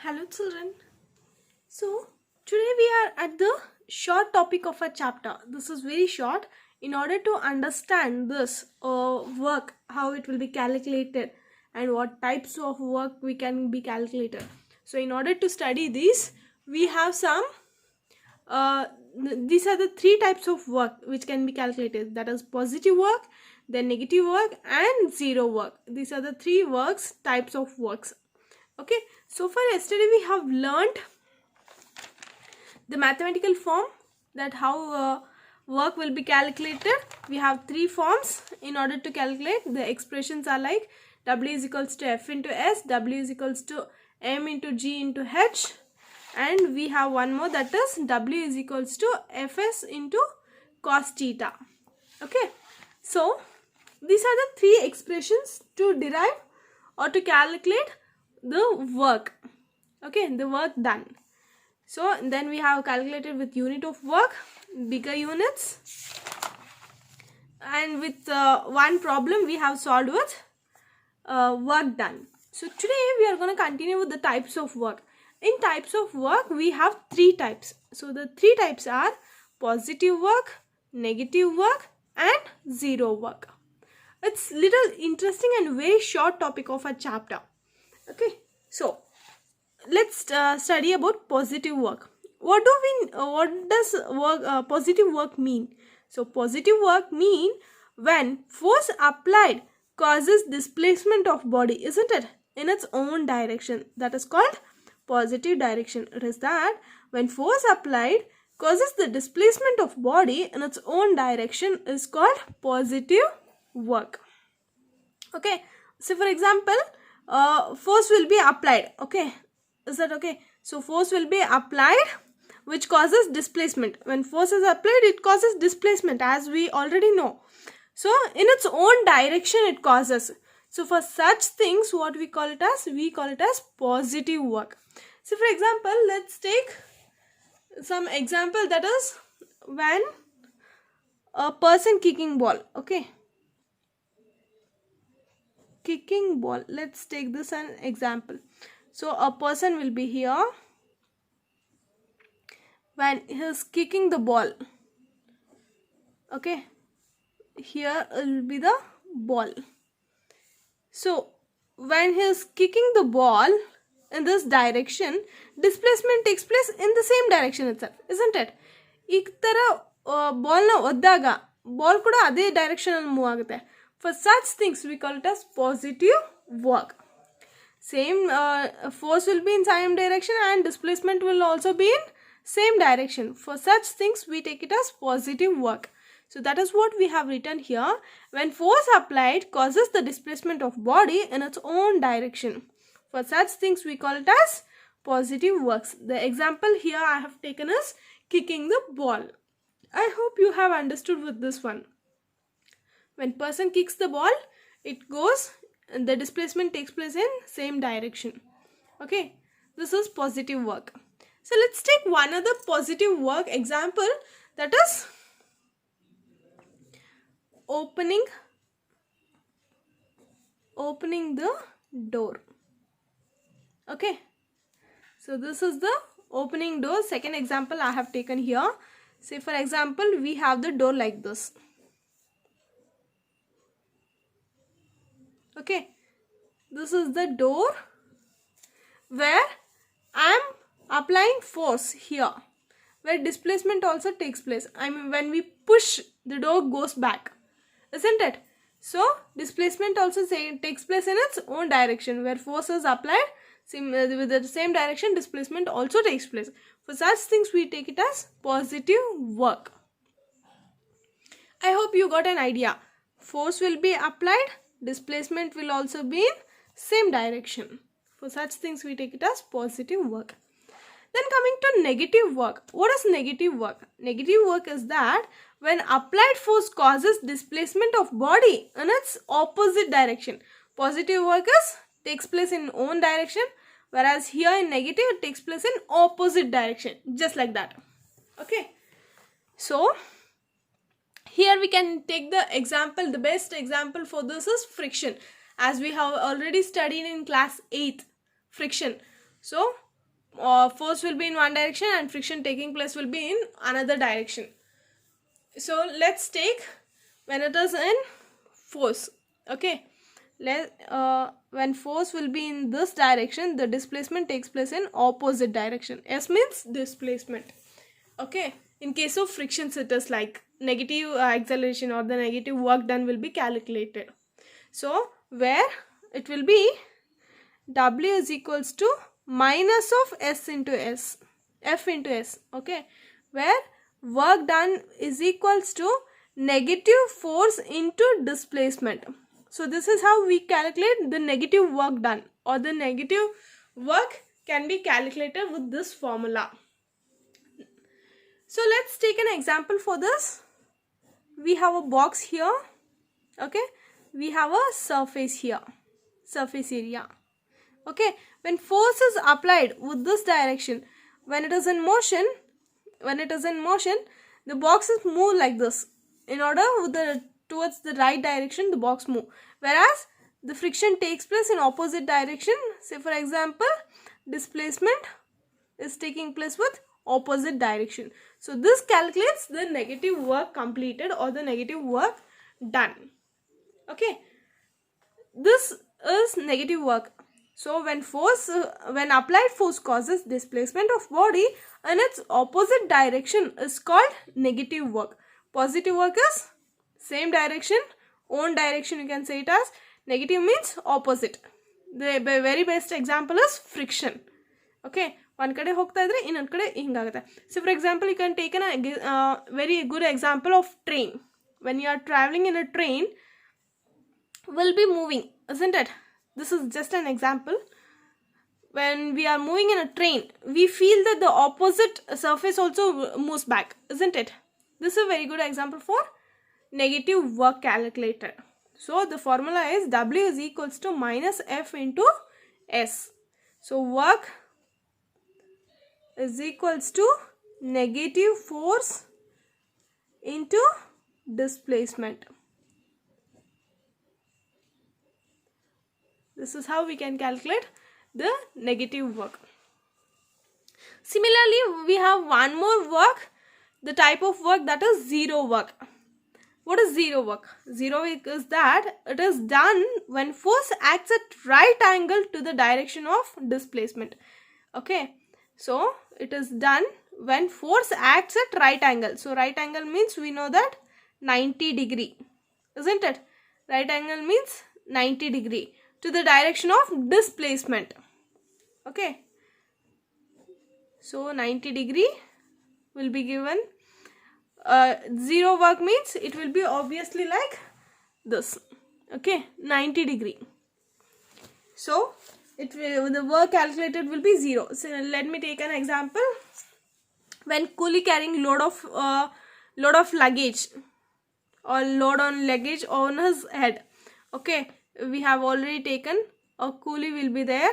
Hello, children. So, today we are at the short topic of a chapter. This is very short. In order to understand this work, how it will be calculated, and what types of work we can be calculated. So, in order to study this, we have some. These are the three types of work which can be calculated. That is positive work, then negative work, and zero work. These are the three works types of works. Okay, so far yesterday we have learned the mathematical form, that how work will be calculated. We have three forms in order to calculate. The expressions are like W is equals to F into S, W is equals to M into G into H, and we have one more, that is W is equals to Fs into cos theta. Okay, so these are the three expressions to derive or to calculate the work. Okay, the work done. So then we have calculated with unit of work, bigger units, and with one problem we have solved with work done. So today we are going to continue with the types of work. In types of work we have three types. So the three types are positive work, negative work, and zero work. It's little interesting and very short topic of a chapter. Okay, so let's study about positive work. What does work positive work mean? So positive work mean when force applied causes displacement of body, isn't it, in its own direction. That is called positive direction. It is that when force applied causes the displacement of body in its own direction is called positive work. Okay, so for example, force will be applied. Okay, is that okay? So force will be applied which causes displacement. When force is applied, it causes displacement, as we already know. So in its own direction it causes. So for such things, what we call it as? We call it as positive work. So for example, let's take some example, that is when a person kicking ball. Okay, kicking ball. Let's take this an example. So a person will be here when he is kicking the ball. Okay, here will be the ball. So when he is kicking the ball in this direction, displacement takes place in the same direction itself, isn't it? ಈ ಥರ ಬಾಲ್ನ ಒದ್ದಾಗ ball ಕೂಡ ಅದೇ ಡೈರೆಕ್ಷನಲ್ಲಿ move ಆಗುತ್ತೆ. For such things we call it as positive work. Same force will be in same direction and displacement will also be in same direction. For such things we take it as positive work. So that is what we have written here. When force applied causes the displacement of body in its own direction. For such things we call it as positive works. The example here I have taken is kicking the ball. I hope you have understood with this one. When person kicks the ball, it goes, the displacement takes place in same direction. Okay, this is positive work. So let's take one other positive work example, that is opening the door. Okay, so this is the opening door. Second example I have taken here. Say for example, we have the door like this. Okay, this is the door where I am applying force here, where displacement also takes place. I mean, when we push, the door goes back, isn't it? So displacement also takes place in its own direction. Where force is applied, with the same direction, displacement also takes place. For such things we take it as positive work. I hope you got an idea. Force will be applied, displacement will also be in same direction. For such things we take it as positive work. Then coming to negative work. What is negative work? Negative work is that when applied force causes displacement of body in its opposite direction. Positive work takes place in own direction, whereas here in negative it takes place in opposite direction, just like that. Okay, so here we can take the example. The best example for this is friction, as we have already studied in class 8th, friction. So force will be in one direction and friction taking place will be in another direction. So let's take when it is in force. Okay, when force will be in this direction, the displacement takes place in opposite direction. S means displacement. Okay, in case of frictions it is like negative acceleration or the negative work done will be calculated. So where it will be W is equals to minus of S into S, F into S. Okay, where work done is equals to negative force into displacement. So this is how we calculate the negative work done, or the negative work can be calculated with this formula. So let's take an example for this. We have a box here. Okay, we have a surface here, surface area. Okay, when force is applied with this direction, when it is in motion, the box is move like this. In order with the towards the right direction, the box move. Whereas the friction takes place in opposite direction. Say for example, displacement is taking place with opposite direction. So this calculates the negative work completed or the negative work done. Okay, this is negative work. So when applied force causes displacement of body in its opposite direction is called negative work. Positive work is same direction, own direction, you can say it as. Negative means opposite. The very best example is friction. Okay, one kade hogta idre innond kade hingagutte. So for example, you can take a very good example of train. When you are traveling in a train, will be moving, isn't it? This is just an example. When we are moving in a train, we feel that the opposite surface also moves back, isn't it? This is a very good example for negative work calculated. So the formula is W is equals to minus F into S. So work is equals to negative force into displacement. This is how we can calculate the negative work. Similarly, we have one more work, the type of work that is zero work. What is zero work? Zero work is that it is done when force acts at right angle to the direction of displacement. Okay, so it is done when force acts at right angle. So right angle means we know that 90 degree, isn't it? Right angle means 90 degree to the direction of displacement. Okay, so 90 degree will be given. Zero work means it will be obviously like this. Okay, 90 degree. So it will, the work calculated will be zero. So let me take an example. When coolie carrying load of luggage or load on luggage on his head. Okay, we have already taken a coolie will be there.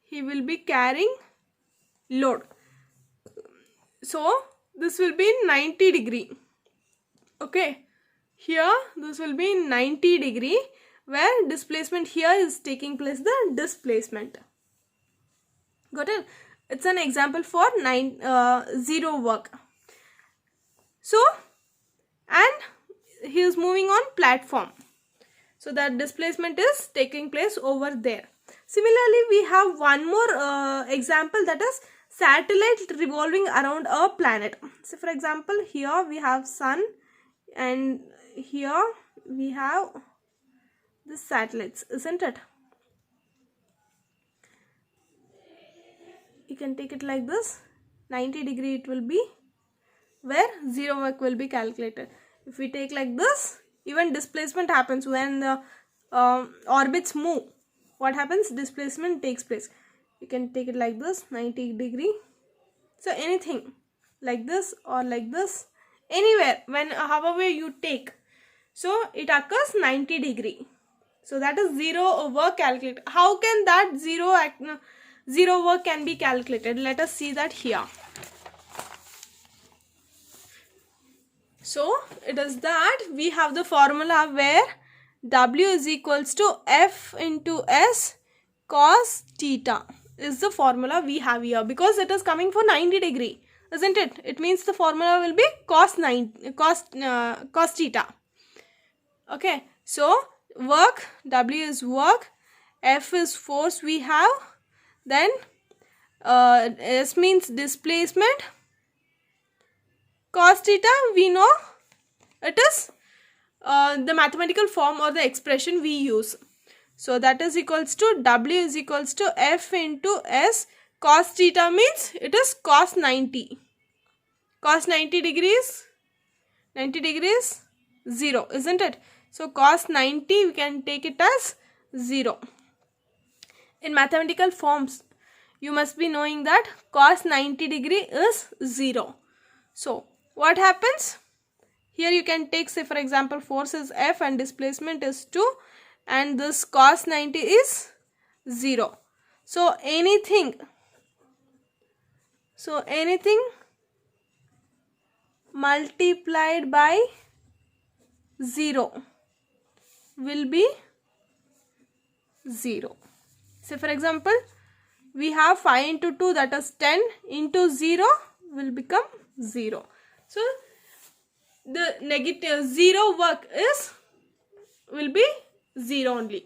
He will be carrying load. So this will be 90 degree. Okay, here this will be 90 degree where displacement here is taking place, the displacement. Got it? It's an example for zero work. So, and he is moving on platform. So that displacement is taking place over there. Similarly, we have one more example, that is satellite revolving around a planet. So for example, here we have sun and here we have the satellites, isn't it? You can take it like this. 90 degree it will be where zero work will be calculated. If we take like this, even displacement happens when the orbits move. What happens? Displacement takes place. You can take it like this, 90 degree. So anything like this or like this, anywhere, when however you take, so it occurs 90 degree. So that is zero work calculated. How can that zero work can be calculated? Let us see that here. So it is that we have the formula where W is equals to F into S cos theta is the formula we have here, because it is coming for 90 degree, isn't it? It means the formula will be cos theta. Okay, so work, W is work, F is force we have, then S means displacement, cos theta we know it is the mathematical form or the expression we use. So that is equals to W is equals to F into S. Cos theta means it is cos 90. Cos 90 degrees, 0, isn't it? So cos 90 we can take it as 0. In mathematical forms, you must be knowing that cos 90 degree is 0. So what happens? Here you can take, say for example, force is F and displacement is 2, and this cos 90 is 0. So anything multiplied by 0 will be 0. So for example, we have 5 into 2, that is 10, into 0 will become 0. So the negative 0 work will be 0 only.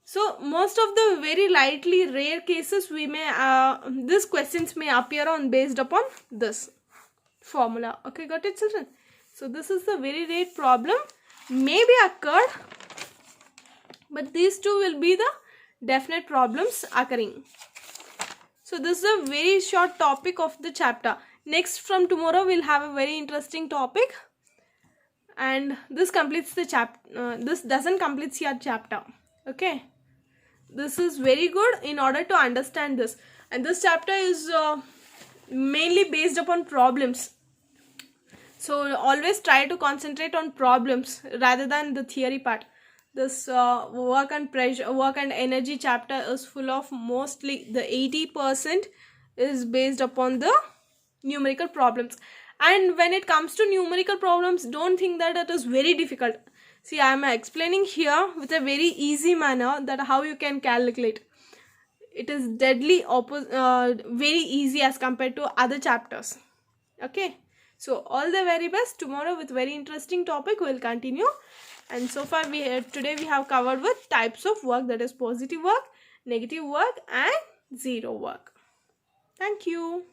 So most of the very lightly rare cases we may these questions may appear on based upon this formula. Okay, got it, children? So this is the very rare problem, may be occurred, but these two will be the definite problems occurring. So this is a very short topic of the chapter. Next, from tomorrow we'll have a very interesting topic, and this completes the chapter. This doesn't complete your chapter. Okay, this is very good in order to understand this, and this chapter is mainly based upon problems. So always try to concentrate on problems rather than the theory part. This work and energy chapter is full of, mostly the 80% is based upon the numerical problems. And when it comes to numerical problems, don't think that it is very difficult. See, I am explaining here with a very easy manner that how you can calculate. It is deadly very easy as compared to other chapters. Okay, so all the very best. Tomorrow with very interesting topic we will continue. And so far today we have covered with types of work, that is positive work, negative work and zero work. Thank you.